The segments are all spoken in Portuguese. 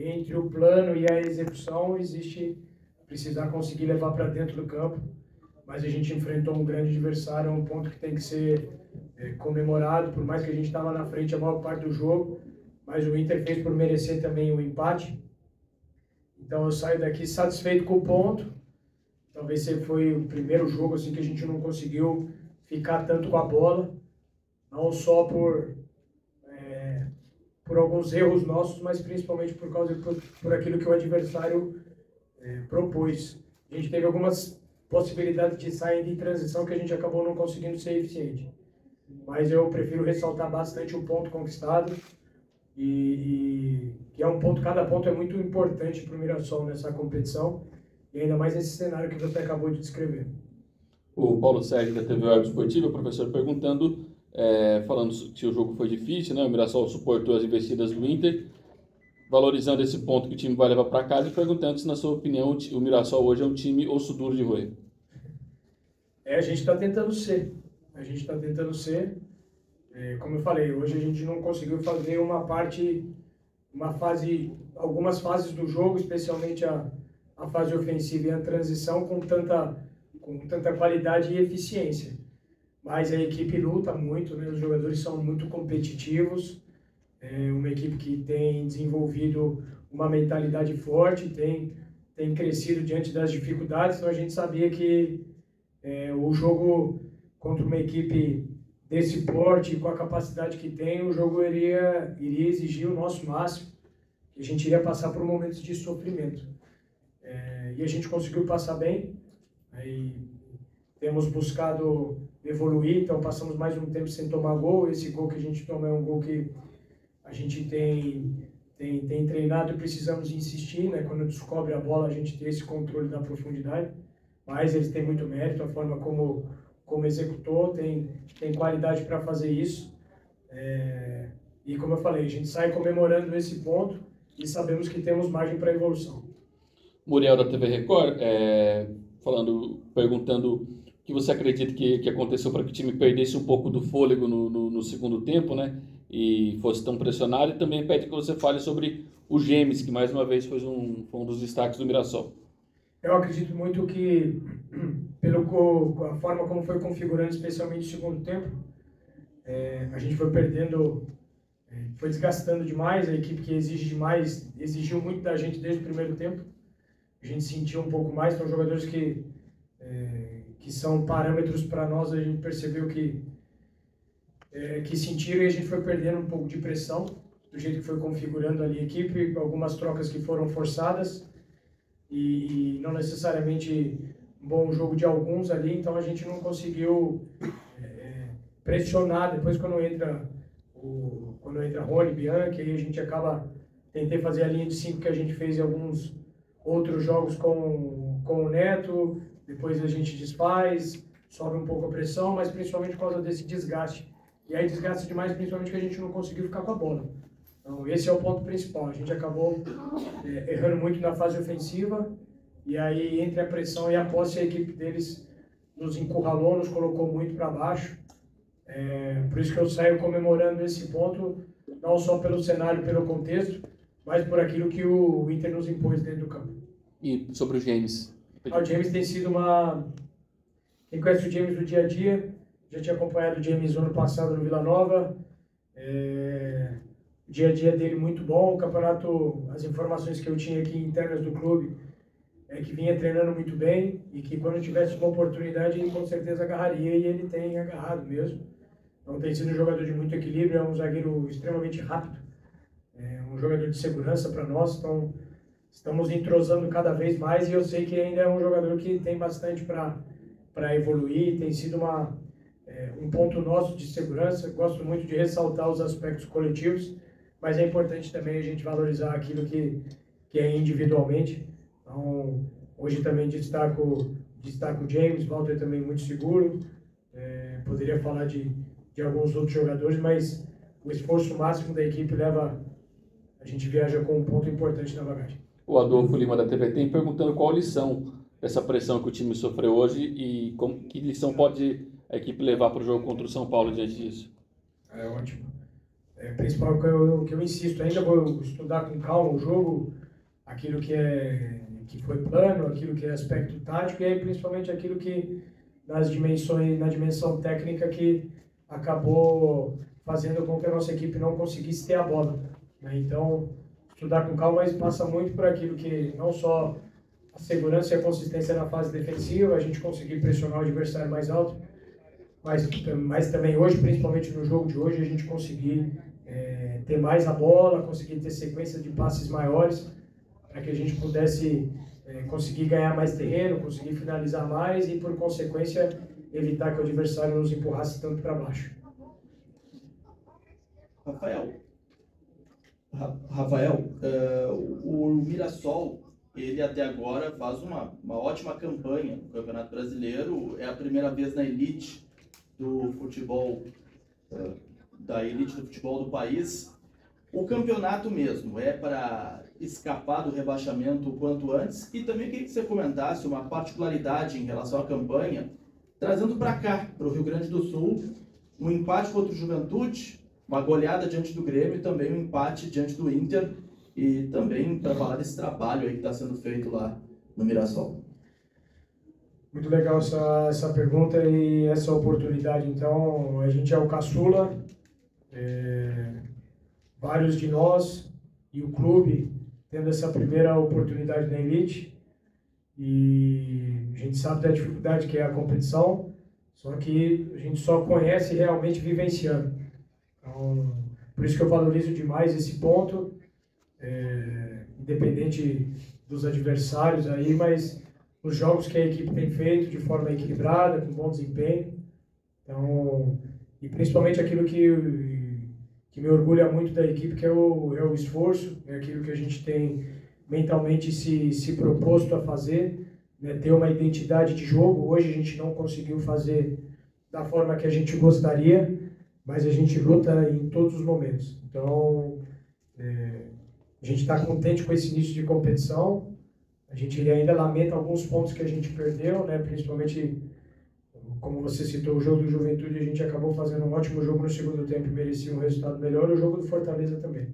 entre o plano e a execução existe precisar conseguir levar para dentro do campo, mas a gente enfrentou um grande adversário, um ponto que tem que ser comemorado, por mais que a gente estava na frente a maior parte do jogo, mas o Inter fez por merecer também o empate. Então eu saio daqui satisfeito com o ponto. Talvez esse foi o primeiro jogo assim que a gente não conseguiu ficar tanto com a bola, não só por alguns erros nossos, mas principalmente por aquilo que o adversário propôs. A gente teve algumas possibilidades de sair de transição que a gente acabou não conseguindo ser eficiente. Mas eu prefiro ressaltar bastante o ponto conquistado e é um ponto, cada ponto é muito importante para o Mirassol nessa competição e ainda mais nesse cenário que você acabou de descrever. O Paulo Sérgio da TV Web Esportiva, o professor perguntando, falando que o jogo foi difícil, né? O Mirassol suportou as investidas do Inter, valorizando esse ponto que o time vai levar para casa e perguntando se, na sua opinião, o Mirassol hoje é um time osso duro de roer. A gente está tentando ser. A gente está tentando ser. Como eu falei, hoje a gente não conseguiu fazer algumas fases do jogo, especialmente a fase ofensiva e a transição, com tanta qualidade e eficiência. Mas a equipe luta muito, né? Os jogadores são muito competitivos, uma equipe que tem desenvolvido uma mentalidade forte, tem crescido diante das dificuldades, então a gente sabia que o jogo contra uma equipe desse porte, com a capacidade que tem, o jogo iria exigir o nosso máximo, e a gente iria passar por momentos de sofrimento. E a gente conseguiu passar bem, aí temos buscado evoluir, então passamos mais um tempo sem tomar gol. Esse gol que a gente toma é um gol que a gente tem treinado e precisamos insistir, né? Quando descobre a bola, a gente tem esse controle da profundidade, mas eles têm muito mérito, a forma como executou, tem qualidade para fazer isso. E como eu falei, a gente sai comemorando esse ponto e sabemos que temos margem para evolução. Muriel da TV Record, perguntando o que você acredita que aconteceu para que o time perdesse um pouco do fôlego no segundo tempo, né? E fosse tão pressionado, e também pede que você fale sobre o James, que mais uma vez foi um dos destaques do Mirassol. Eu acredito muito que, a forma como foi configurando, especialmente no segundo tempo, a gente foi perdendo, foi desgastando demais, a equipe que exige demais, exigiu muito da gente desde o primeiro tempo. A gente sentiu um pouco mais, são jogadores que são parâmetros para nós, a gente percebeu que sentiram e a gente foi perdendo um pouco de pressão, do jeito que foi configurando ali a equipe, algumas trocas que foram forçadas e não necessariamente um bom jogo de alguns ali, então a gente não conseguiu pressionar. Depois quando entra Rony, Bianchi, aí a gente tentei fazer a linha de 5 que a gente fez em alguns outros jogos com o Neto, depois a gente desfaz, sobe um pouco a pressão, mas principalmente por causa desse desgaste. E aí desgasta demais, principalmente que a gente não conseguiu ficar com a bola. Então esse é o ponto principal, a gente acabou errando muito na fase ofensiva, e aí entre a pressão e a posse, a equipe deles nos encurralou, nos colocou muito para baixo. Por isso que eu saio comemorando esse ponto, não só pelo cenário, pelo contexto, mas por aquilo que o Inter nos impôs dentro do campo. E sobre o James? O James tem sido Quem conhece o James do dia a dia, já tinha acompanhado o James no ano passado no Vila Nova. O dia a dia dele muito bom, o campeonato, as informações que eu tinha aqui internas do clube, que vinha treinando muito bem e que quando tivesse uma oportunidade ele com certeza agarraria, e ele tem agarrado mesmo. Então tem sido um jogador de muito equilíbrio, é um zagueiro extremamente rápido, um jogador de segurança para nós, então estamos entrosando cada vez mais e eu sei que ainda é um jogador que tem bastante para evoluir, tem sido um ponto nosso de segurança. Gosto muito de ressaltar os aspectos coletivos, mas é importante também a gente valorizar aquilo que é individualmente. Então, hoje também destaco o James, Walter também muito seguro, poderia falar de alguns outros jogadores, mas o esforço máximo da equipe a gente viaja com um ponto importante na bagagem. O Adolfo Lima da TV tem perguntando qual a lição dessa pressão que o time sofreu hoje e que lição pode a equipe levar para o jogo contra o São Paulo diante disso. Ótimo. principal que eu insisto ainda, vou estudar com calma o jogo, aquilo que foi plano, aquilo que é aspecto tático e aí principalmente aquilo que na dimensão técnica que acabou fazendo com que a nossa equipe não conseguisse ter a bola, né? Então, estudar com calma, mas passa muito por aquilo que não só a segurança e a consistência na fase defensiva, a gente conseguir pressionar o adversário mais alto, mas também hoje, principalmente no jogo de hoje, a gente conseguir ter mais a bola, conseguir ter sequência de passes maiores, para que a gente pudesse conseguir ganhar mais terreno, conseguir finalizar mais e, por consequência, evitar que o adversário nos empurrasse tanto para baixo. Rafael, o Mirassol, ele até agora faz uma ótima campanha no Campeonato Brasileiro, é a primeira vez na elite do futebol, da elite do futebol do país. O campeonato mesmo é para escapar do rebaixamento o quanto antes, e também queria que você comentasse uma particularidade em relação à campanha, trazendo para cá, para o Rio Grande do Sul, um empate contra o Juventude, uma goleada diante do Grêmio e também um empate diante do Inter, e também para falar desse trabalho aí que está sendo feito lá no Mirassol. Muito legal essa pergunta e essa oportunidade. Então, a gente é o caçula, vários de nós e o clube tendo essa primeira oportunidade na elite, e a gente sabe da dificuldade que é a competição, só que a gente só conhece realmente vivenciando. Então, por isso que eu valorizo demais esse ponto, independente dos adversários aí, mas os jogos que a equipe tem feito de forma equilibrada, com bom desempenho. Então, e principalmente aquilo que me orgulha muito da equipe, que é o esforço, é aquilo que a gente tem mentalmente se proposto a fazer, né, ter uma identidade de jogo. Hoje a gente não conseguiu fazer da forma que a gente gostaria, mas a gente luta em todos os momentos. Então, a gente está contente com esse início de competição. A gente ainda lamenta alguns pontos que a gente perdeu, né, principalmente, como você citou, o jogo do Juventude, a gente acabou fazendo um ótimo jogo no segundo tempo e merecia um resultado melhor, e o jogo do Fortaleza também.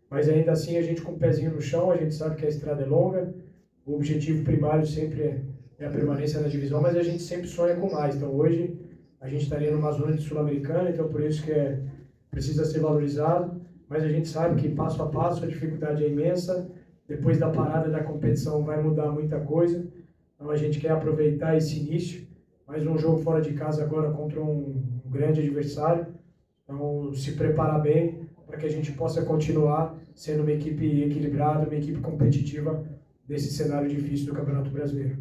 Mas ainda assim, a gente com o pezinho no chão, a gente sabe que a estrada é longa, o objetivo primário sempre é a permanência na divisão, mas a gente sempre sonha com mais. Então hoje a gente estaria numa zona de Sul-Americana, então por isso que precisa ser valorizado, mas a gente sabe que passo a passo a dificuldade é imensa, depois da parada da competição vai mudar muita coisa, então a gente quer aproveitar esse início, mais um jogo fora de casa agora contra um grande adversário, então se preparar bem para que a gente possa continuar sendo uma equipe equilibrada, uma equipe competitiva nesse cenário difícil do Campeonato Brasileiro.